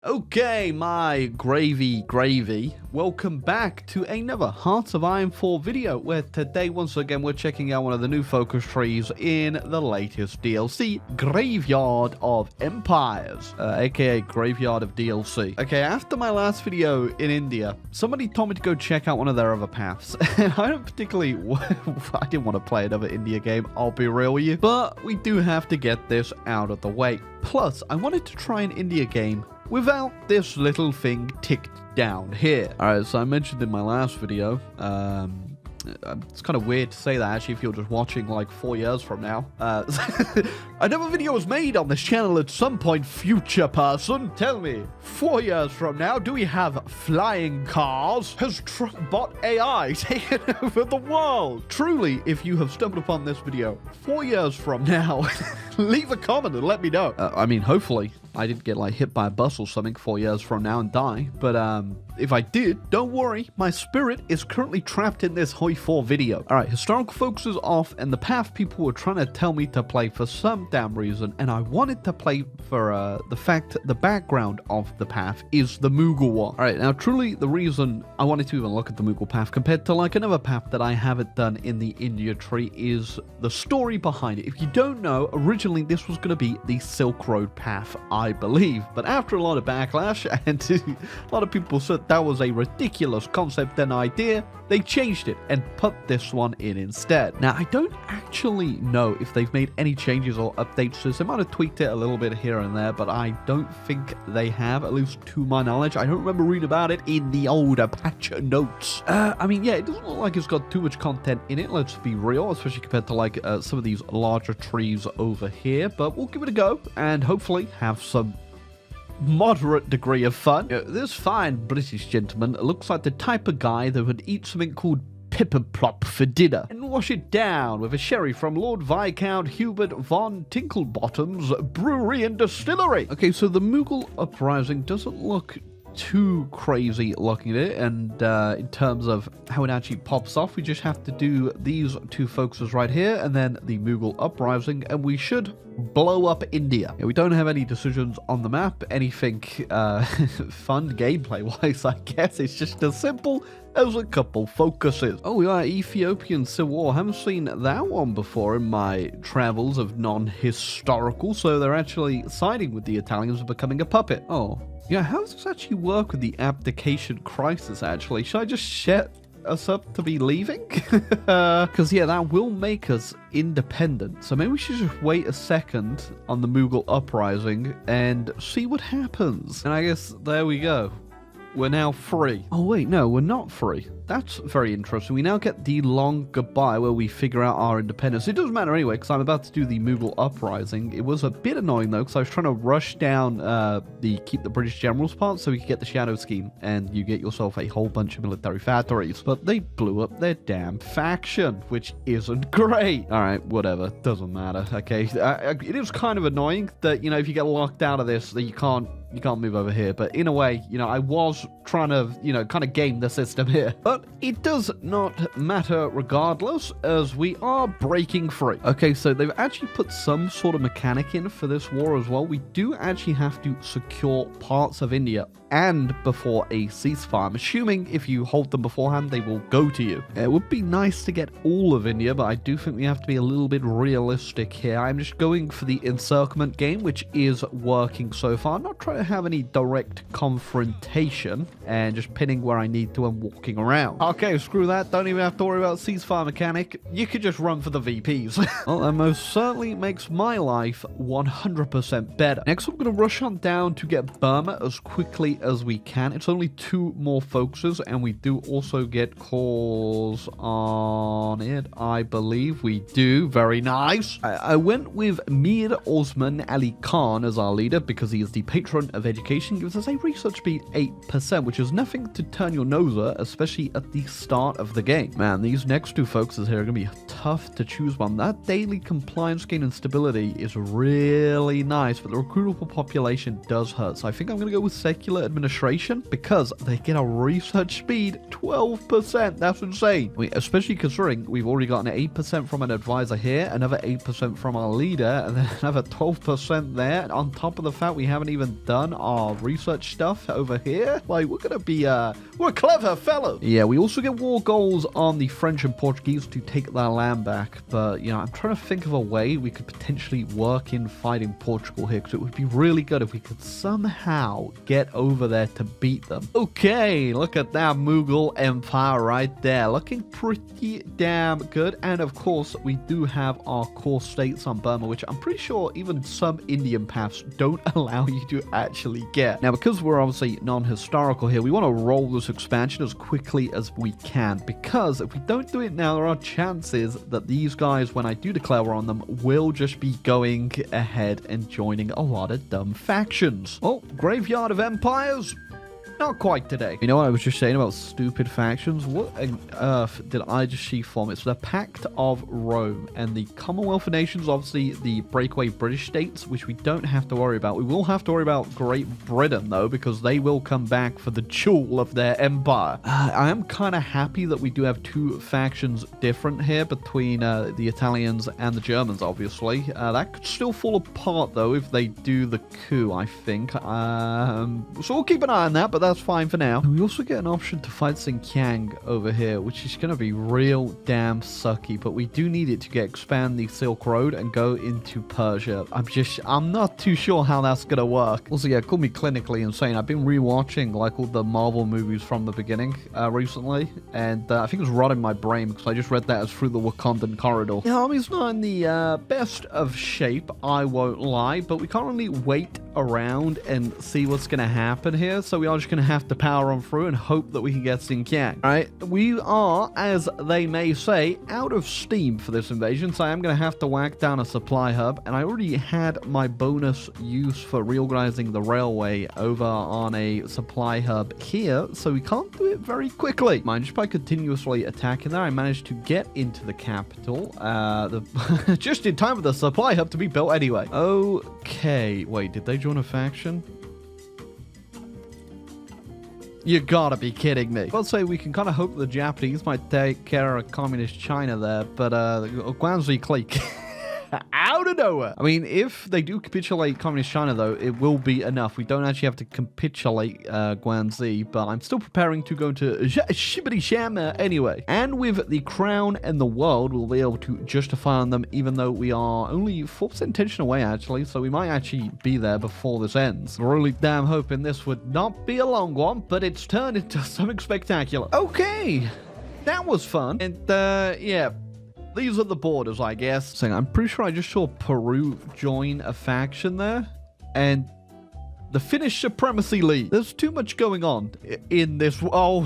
Okay, my gravy, welcome back to another Hearts of Iron 4 video, where today, once again, we're checking out one of the new focus trees in the latest DLC, Graveyard of Empires, aka Graveyard of DLC. Okay, after my last video in India, somebody told me to go check out one of their other paths, and I don't particularly, I didn't want to play another India game, I'll be real with you, but we do have to get this out of the way. Plus, I wanted to try an India game without this little thing ticked down here. Alright, so I mentioned in my last video, it's kind of weird to say that actually if you're just watching like 4 years from now. Another video was made on this channel at some point, future person. Tell me, 4 years from now, do we have flying cars? Has bot AI taken over the world? Truly, if you have stumbled upon this video 4 years from now, leave a comment and let me know. I mean, hopefully I didn't get like hit by a bus or something 4 years from now and die, but if I did, don't worry, my spirit is currently trapped in this HOI4 video. Alright, historical focus is off, and the path people were trying to tell me to play for some damn reason, and I wanted to play for the fact the background of the path is the Mughal one. Alright, now truly the reason I wanted to even look at the Mughal path compared to like another path that I haven't done in the India tree is the story behind it. If you don't know, originally this was going to be the Silk Road path, I believe, but after a lot of backlash and a lot of people said that was a ridiculous concept and idea, they changed it and put this one in instead. Now, I don't actually know if they've made any changes or updates to this. They might have tweaked it a little bit here and there, but I don't think they have, at least to my knowledge. I don't remember reading about it in the older patch notes. I mean, yeah, it doesn't look like it's got too much content in it, let's be real, especially compared to like some of these larger trees over here, but we'll give it a go and hopefully have some moderate degree of fun. This fine British gentleman looks like the type of guy that would eat something called pepper plop for dinner and wash it down with a sherry from Lord Viscount Hubert von Tinklebottom's brewery and distillery. Okay, so the Mughal uprising doesn't look too crazy looking at it, and in terms of how it actually pops off, we just have to do these two focuses right here and then the Mughal uprising, and we should blow up India. We don't have any decisions on the map, anything fun gameplay wise. I guess it's just as simple as a couple focuses. Oh, yeah, Ethiopian Civil War. Haven't seen that one before in my travels of non-historical, so they're actually siding with the Italians and becoming a puppet. Oh, yeah, how does this actually work with the abdication crisis, actually? Should I just set us up to be leaving? Because, yeah, that will make us independent. So maybe we should just wait a second on the Mughal uprising and see what happens. And I guess there we go. We're now free. Oh, wait, no, we're not free. That's very interesting. We now get the long goodbye where we figure out our independence. It doesn't matter anyway, because I'm about to do the Mughal uprising. It was a bit annoying, though, because I was trying to rush down the keep the British generals part so we could get the shadow scheme, and you get yourself a whole bunch of military factories. But they blew up their damn faction, which isn't great. All right, whatever. Doesn't matter, okay? It is kind of annoying that, you know, if you get locked out of this, that you can't move over here, but in a way, you know, I was trying to, you know, kind of game the system here. But it does not matter regardless, as we are breaking free. Okay, so they've actually put some sort of mechanic in for this war as well. We do actually have to secure parts of India and before a ceasefire. I'm assuming if you hold them beforehand, they will go to you. It would be nice to get all of India, but I do think we have to be a little bit realistic here. I'm just going for the encirclement game, which is working so far. I'm not trying to have any direct confrontation and just pinning where I need to and walking around. Okay, screw that. Don't even have to worry about ceasefire mechanic. You could just run for the VPs. Well, that most certainly makes my life 100% better. Next, I'm going to rush on down to get Burma as quickly as we can. It's only 2 more focuses, and we do also get calls on it. I believe we do. Very nice. I went with Mir Osman Ali Khan as our leader because he is the patron of education. Gives us a research speed 8%, which is nothing to turn your nose at, especially be at the start of the game. Man, these next two focuses here are going to be tough to choose one. That daily compliance gain and stability is really nice, but the recruitable population does hurt. So I think I'm going to go with secular administration because they get a research speed 12%. That's insane. I mean, especially considering we've already gotten 8% from an advisor here, another 8% from our leader, and then another 12% there. And on top of the fact we haven't even done our research stuff over here. Like, we're going to be, we're clever fellows. Yeah, we also get war goals on the French and Portuguese to take their land back. But, you know, I'm trying to think of a way we could potentially work in fighting Portugal here, because it would be really good if we could somehow get over there to beat them. Okay, look at that Mughal Empire right there. Looking pretty damn good. And of course, we do have our core states on Burma, which I'm pretty sure even some Indian paths don't allow you to actually get. Now, because we're obviously non-historical here, we want to roll this expansion as quickly as we can, because if we don't do it now, there are chances that these guys, when I do declare war on them, will just be going ahead and joining a lot of dumb factions. Oh, Graveyard of Empires? Not quite today. You know what I was just saying about stupid factions? What on earth did I just see form? It's the Pact of Rome and the Commonwealth of Nations, obviously the breakaway British states, which we don't have to worry about. We will have to worry about Great Britain, though, because they will come back for the jewel of their empire. I am kind of happy that we do have two factions different here between the Italians and the Germans, obviously. That could still fall apart, though, if they do the coup, I think. So we'll keep an eye on that, but that's fine for now. And we also get an option to fight Sinkiang over here, which is going to be real damn sucky, but we do need it to expand the Silk Road and go into Persia. I'm not too sure how that's going to work. Also, yeah, call me clinically insane. I've been rewatching like all the Marvel movies from the beginning recently, and I think it's rotting my brain because I just read that as Through the Wakandan Corridor. The army's not in the best of shape, I won't lie, but we can't really wait around and see what's going to happen here, so we are just going to have to power on through and hope that we can get Sinkiang. Right, we are, as they may say, out of steam for this invasion, so I am going to have to whack down a supply hub, and I already had my bonus use for reorganizing the railway over on a supply hub here, so we can't do it very quickly. Mind, just by continuously attacking there, I managed to get into the capital, just in time for the supply hub to be built anyway. Okay, wait, did they join a faction? You gotta be kidding me. I'll say we can kind of hope the Japanese might take care of communist China there, but Guangxi clique. Out of nowhere. I mean, if they do capitulate communist China, though, it will be enough. We don't actually have to capitulate Guangxi, but I'm still preparing to go into Shibbity Shama anyway. And with the crown and the world, we'll be able to justify on them, even though we are only 4% tension away, actually, so we might actually be there before this ends. We're really damn hoping this would not be a long one, but it's turned into something spectacular. Okay, that was fun. And, yeah. These are the borders, I guess. So I'm pretty sure I just saw Peru join a faction there. And the Finnish Supremacy League. There's too much going on in this. Oh,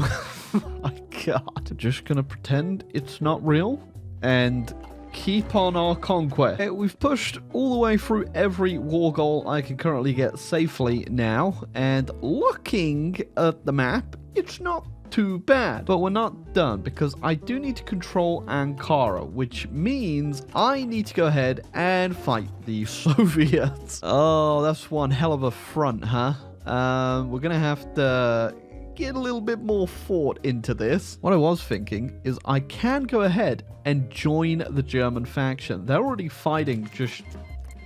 my God. Just gonna pretend it's not real and keep on our conquest. We've pushed all the way through every war goal I can currently get safely now. And looking at the map, it's not too bad, but we're not done because I do need to control Ankara, which means I need to go ahead and fight the Soviets. Oh, that's one hell of a front, huh? We're gonna have to get a little bit more thought into this. What I was thinking is I can go ahead and join the German faction. They're already fighting just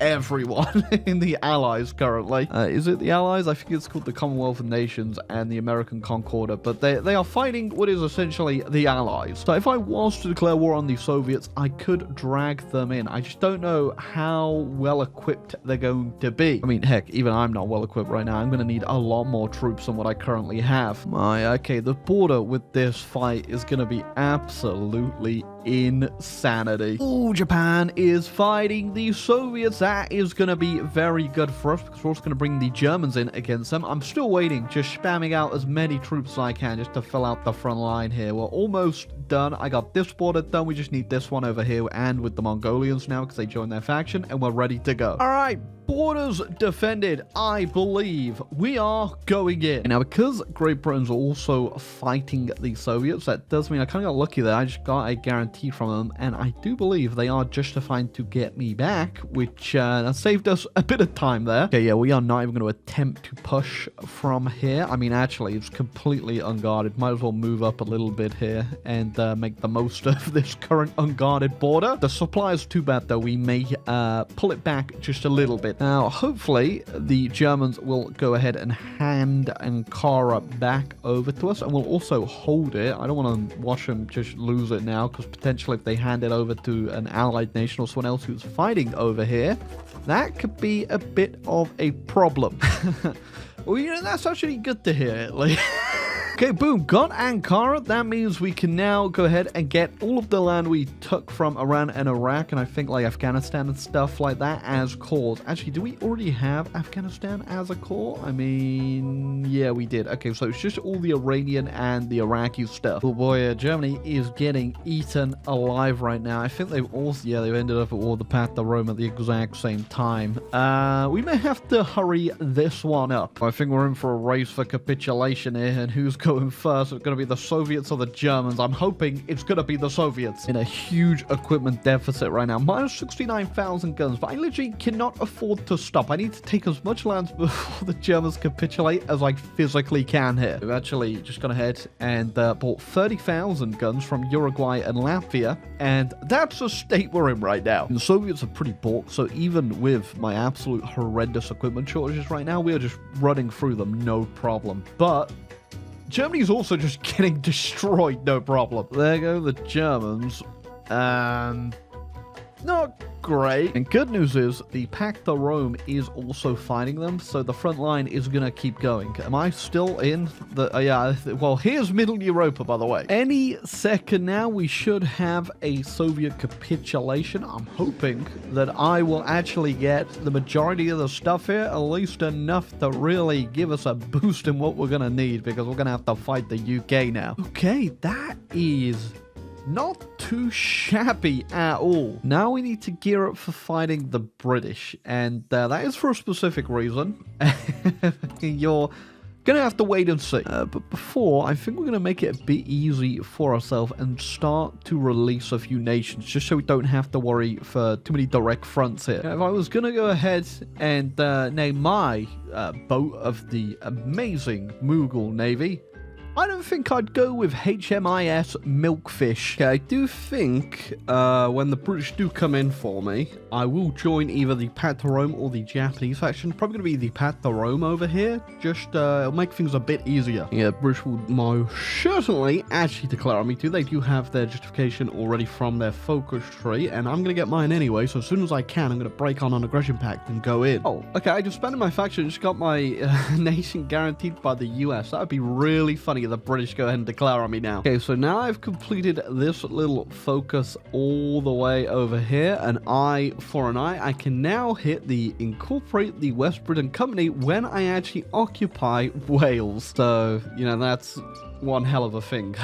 everyone in the Allies currently. Is it the Allies? I think it's called the Commonwealth of Nations and the American Concorder, but they are fighting what is essentially the Allies. So if I was to declare war on the Soviets, I could drag them in. I just don't know how well equipped they're going to be. I mean, heck, even I'm not well equipped right now. I'm going to need a lot more troops than what I currently have. Okay, the border with this fight is going to be absolutely insanity. Oh, Japan is fighting the Soviets. That is going to be very good for us because we're also going to bring the Germans in against them. I'm still waiting, just spamming out as many troops as I can just to fill out the front line here. We're almost done. I got this border done. We just need this one over here and with the Mongolians now because they joined their faction and we're ready to go. All right. borders defended, I believe we are going in. Now, because Great Britain's also fighting the Soviets, that does mean I kind of got lucky there. I just got a guarantee from them, and I do believe they are justified to get me back, which that saved us a bit of time there. Okay, yeah, we are not even going to attempt to push from here. I mean, actually, it's completely unguarded. Might as well move up a little bit here and make the most of this current unguarded border. The supply is too bad, though. We may pull it back just a little bit. Now, hopefully, the Germans will go ahead and hand Ankara back over to us, and we'll also hold it. I don't want to watch them just lose it now, because potentially if they hand it over to an allied nation or someone else who's fighting over here, that could be a bit of a problem. Well, you know, that's actually good to hear. Like, okay, boom, got Ankara. That means we can now go ahead and get all of the land we took from Iran and Iraq, and I think like Afghanistan and stuff like that as cores. Actually, do we already have Afghanistan as a core? I mean, yeah, we did. Okay, so it's just all the Iranian and the Iraqi stuff. Oh boy, Germany is getting eaten alive right now. I think they've also, yeah, they've ended up at all the path to Rome at the exact same time. We may have to hurry this one up. I think we're in for a race for capitulation here, and who's going first? It's going to be the Soviets or the Germans. I'm hoping it's going to be the Soviets. In a huge equipment deficit right now. Minus 69,000 guns, but I literally cannot afford to stop. I need to take as much land before the Germans capitulate as I physically can here. We've actually just gone ahead and bought 30,000 guns from Uruguay and Latvia, and that's the state we're in right now. And the Soviets are pretty bulk, so even with my absolute horrendous equipment shortages right now, we are just running through them, no problem. But Germany's also just getting destroyed, no problem. There go the Germans. Not great. And good news is the Pact to Rome is also fighting them, so the front line is gonna keep going. Am I still in the yeah, well, here's Middle Europa, by the way. Any second now we should have a Soviet capitulation. I'm hoping that I will actually get the majority of the stuff here, at least enough to really give us a boost in what we're gonna need, because we're gonna have to fight the UK now. Okay, that is not too shabby at all. Now we need to gear up for fighting the British, and that is for a specific reason. You're gonna have to wait and see. But before, I think we're gonna make it a bit easy for ourselves and start to release a few nations, just so we don't have to worry for too many direct fronts here. If I was gonna go ahead and name my boat of the amazing Mughal Navy, I don't think I'd go with HMIS Milkfish. Okay, I do think when the British do come in for me, I will join either the Path to Rome or the Japanese faction. Probably going to be the Path to Rome over here. Just it'll make things a bit easier. Yeah, British will most certainly actually declare on me too. They do have their justification already from their focus tree, and I'm going to get mine anyway. So as soon as I can, I'm going to break on an aggression pact and go in. Oh, okay, I disbanded my faction, just got my nation guaranteed by the US. That would be really funny. The British go ahead and declare on me now. Okay, so now I've completed this little focus all the way over here, an eye for an eye. I can now hit the incorporate the West Britain Company when I actually occupy Wales. So, you know, that's one hell of a thing.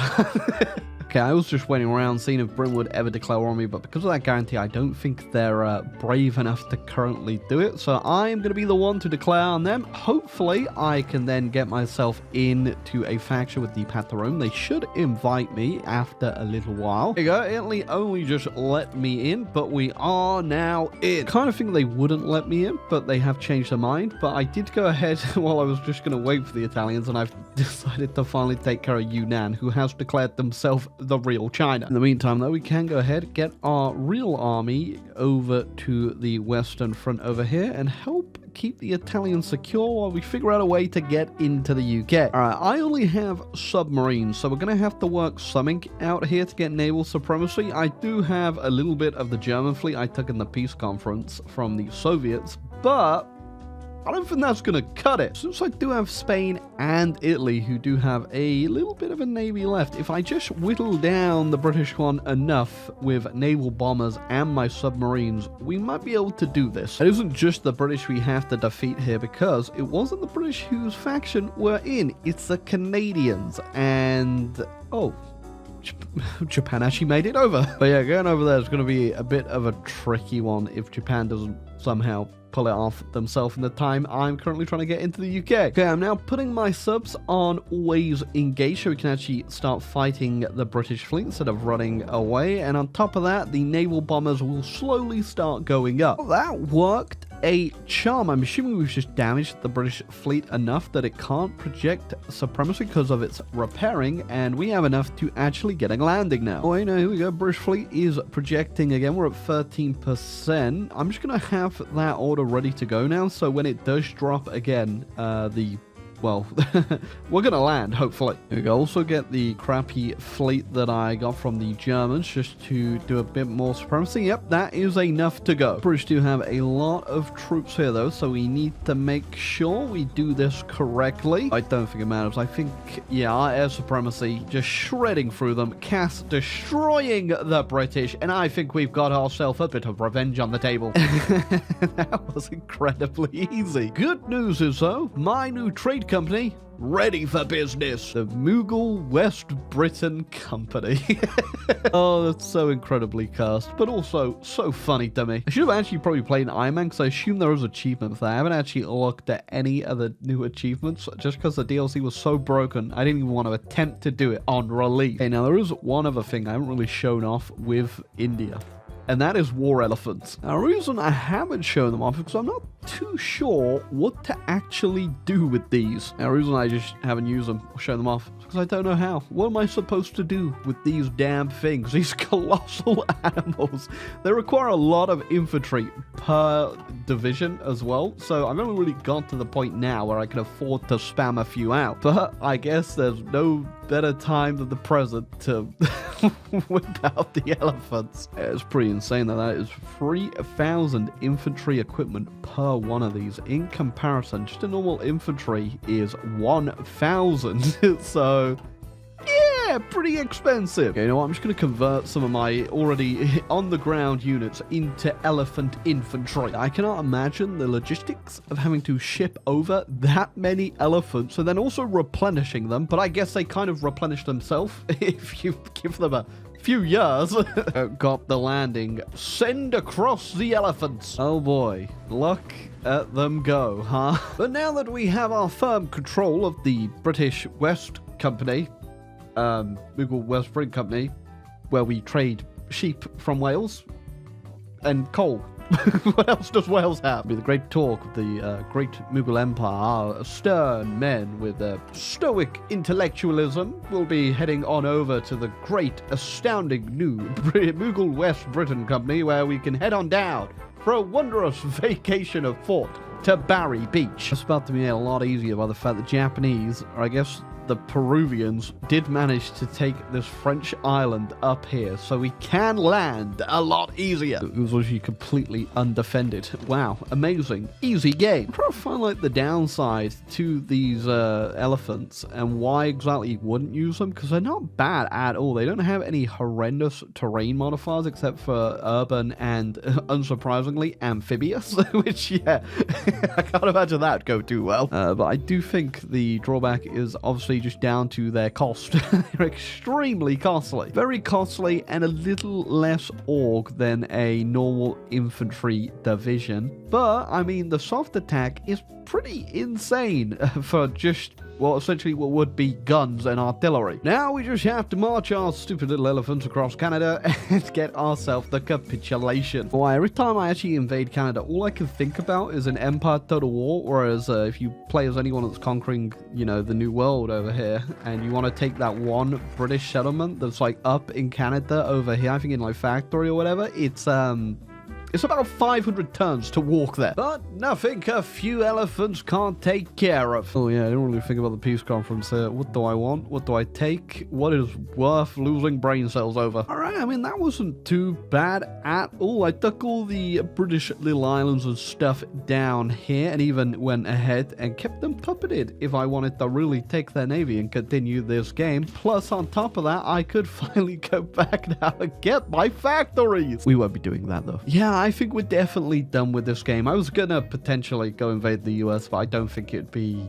Okay, I was just waiting around seeing if Britain would ever declare on me, but because of that guarantee, I don't think they're brave enough to currently do it. So I'm going to be the one to declare on them. Hopefully, I can then get myself into a faction with the Path to Rome. They should invite me after a little while. There you go. Italy only just let me in, but we are now in. Kind of think they wouldn't let me in, but they have changed their mind. But I did go ahead while I was just going to wait for the Italians, and I've decided to finally take care of Yunnan, who has declared themselves the real China. In the meantime, though, we can go ahead, get our real army over to the Western Front over here and help keep the Italians secure while we figure out a way to get into the UK. Alright, I only have submarines, so we're going to have to work something out here to get naval supremacy. I do have a little bit of the German fleet I took in the peace conference from the Soviets, but I don't think that's going to cut it. Since I do have Spain and Italy, who do have a little bit of a navy left, if I just whittle down the British one enough with naval bombers and my submarines, we might be able to do this. It isn't just the British we have to defeat here, because it wasn't the British whose faction we're in. It's the Canadians. And, oh, Japan actually made it over. But yeah, going over there is going to be a bit of a tricky one if Japan doesn't somehow pull it off themselves in the time I'm currently trying to get into the UK. Okay, I'm now putting my subs on always engage so we can actually start fighting the British fleet instead of running away. And on top of that, the naval bombers will slowly start going up. Well, that worked a charm. I'm assuming we've just damaged the British fleet enough that it can't project supremacy because of its repairing, and we have enough to actually get a landing now. Oh, you know, here we go. British fleet is projecting again. We're at 13%. I'm just going to have that order ready to go now, so when it does drop again, well, we're going to land, hopefully. We can also get the crappy fleet that I got from the Germans just to do a bit more supremacy. Yep, that is enough to go. British do have a lot of troops here, though, so we need to make sure we do this correctly. I don't think it matters. I think, yeah, our air supremacy, just shredding through them, Cass destroying the British, and I think we've got ourselves a bit of revenge on the table. That was incredibly easy. Good news is, though, my new trade company ready for business. The Mughal West Britain Company. Oh, that's so incredibly cursed, but also so funny to me. I should have actually probably played Iron Man because I assume there was achievements there. I haven't actually looked at any of the new achievements just because the DLC was so broken. I didn't even want to attempt to do it on release. Okay, now there is one other thing I haven't really shown off with India, and that is war elephants. Now, the reason I haven't shown them off is because I'm not too sure what to actually do with these. Now, the reason I just haven't used them or shown them off is because I don't know how. What am I supposed to do with these damn things? These colossal animals. They require a lot of infantry per division as well, so I've only really got to the point now where I can afford to spam a few out. But I guess there's no better time than the present to whip out the elephants. It's pretty insane that that is 3,000 infantry equipment per one of these. In comparison, just a normal infantry is 1,000. So yeah, pretty expensive. Okay, you know what? I'm just going to convert some of my already on-the-ground units into elephant infantry. I cannot imagine the logistics of having to ship over that many elephants and then also replenishing them, but I guess they kind of replenish themselves if you give them a few years. Got the landing. Send across the elephants. Oh boy, look at them go, huh? But now that we have our firm control of the British West Company, Mughal West Britain Company, where we trade sheep from Wales and coal. What else does Wales have? With the great talk of the great Mughal Empire, stern men with stoic intellectualism will be heading on over to the great, astounding new Mughal West Britain Company, where we can head on down for a wondrous vacation of thought to Barry Beach. It's about to be a lot easier by the fact that Japanese, or I guess the Peruvians, did manage to take this French island up here, so we can land a lot easier. It was actually completely undefended. Wow, amazing. Easy game. I'm trying to find like the downside to these elephants and why exactly you wouldn't use them, because they're not bad at all. They don't have any horrendous terrain modifiers except for urban and, unsurprisingly, amphibious, which, yeah, I can't imagine that go too well. But I do think the drawback is obviously just down to their cost. They're extremely costly. Very costly and a little less org than a normal infantry division. But, I mean, the soft attack is pretty insane for just, well, essentially what would be guns and artillery. Now we just have to march our stupid little elephants across Canada and get ourselves the capitulation. Why, every time I actually invade Canada, all I can think about is an Empire Total War, whereas if you play as anyone that's conquering, you know, the New World over here, and you want to take that one British settlement that's like up in Canada over here, I think in like Factory or whatever, it's about 500 turns to walk there. But nothing a few elephants can't take care of. Oh yeah, I didn't really think about the peace conference here. What do I want? What do I take? What is worth losing brain cells over? Alright, I mean, that wasn't too bad at all. I took all the British little islands and stuff down here and even went ahead and kept them puppeted if I wanted to really take their navy and continue this game. Plus, on top of that, I could finally go back now and get my factories. We won't be doing that though. Yeah, I think we're definitely done with this game. I was gonna potentially go invade the US, but I don't think it'd be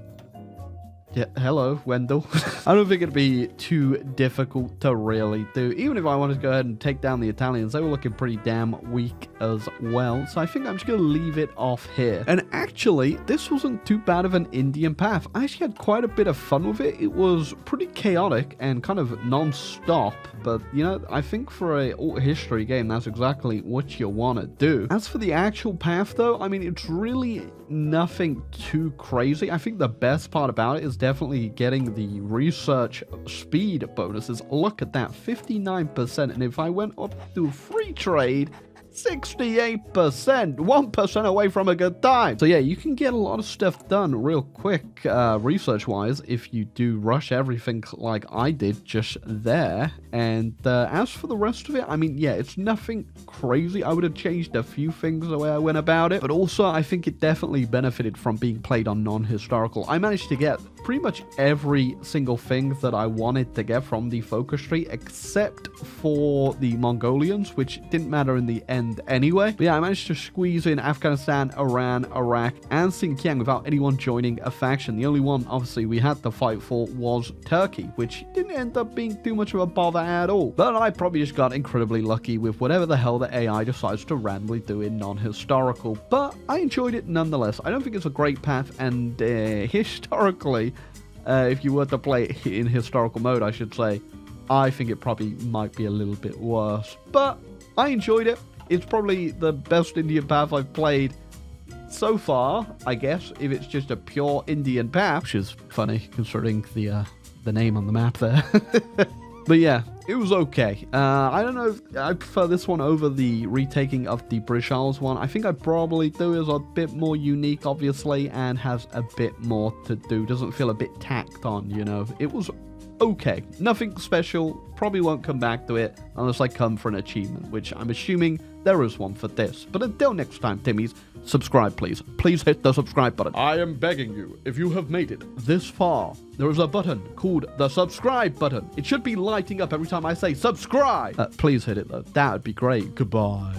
Yeah, hello, Wendell. I don't think it'd be too difficult to really do. Even if I wanted to go ahead and take down the Italians, they were looking pretty damn weak as well. So I think I'm just going to leave it off here. And actually, this wasn't too bad of an Indian path. I actually had quite a bit of fun with it. It was pretty chaotic and kind of non-stop. But, you know, I think for a alt history game, that's exactly what you want to do. As for the actual path, though, I mean, it's really nothing too crazy. I think the best part about it is definitely getting the research speed bonuses. Look at that, 59%. And if I went up to free trade, 68%, 1% away from a good time. So yeah, you can get a lot of stuff done real quick, research-wise, if you do rush everything like I did just there. And as for the rest of it, I mean, yeah, it's nothing crazy. I would have changed a few things the way I went about it, but also I think it definitely benefited from being played on non-historical. I managed to get pretty much every single thing that I wanted to get from the focus tree, except for the Mongolians, which didn't matter in the end anyway. But yeah, I managed to squeeze in Afghanistan, Iran, Iraq, and Sinkiang without anyone joining a faction. The only one, obviously, we had to fight for was Turkey, which didn't end up being too much of a bother at all. But I probably just got incredibly lucky with whatever the hell the AI decides to randomly do in non-historical. But I enjoyed it nonetheless. I don't think it's a great path, and historically, if you were to play it in historical mode, I should say, I think it probably might be a little bit worse. But I enjoyed it. It's probably the best Indian path I've played so far, I guess, if it's just a pure Indian path, which is funny considering the name on the map there. But yeah, it was okay. I don't know if I prefer this one over the retaking of the British Isles one. I think I probably do. It's a bit more unique, obviously, and has a bit more to do. Doesn't feel a bit tacked on, you know. It was okay. Nothing special. Probably won't come back to it unless I come for an achievement, which I'm assuming there is one for this. But until next time, Timmies, subscribe, please. Please hit the subscribe button. I am begging you, if you have made it this far, there is a button called the subscribe button. It should be lighting up every time I say subscribe. Please hit it, though. That would be great. Goodbye.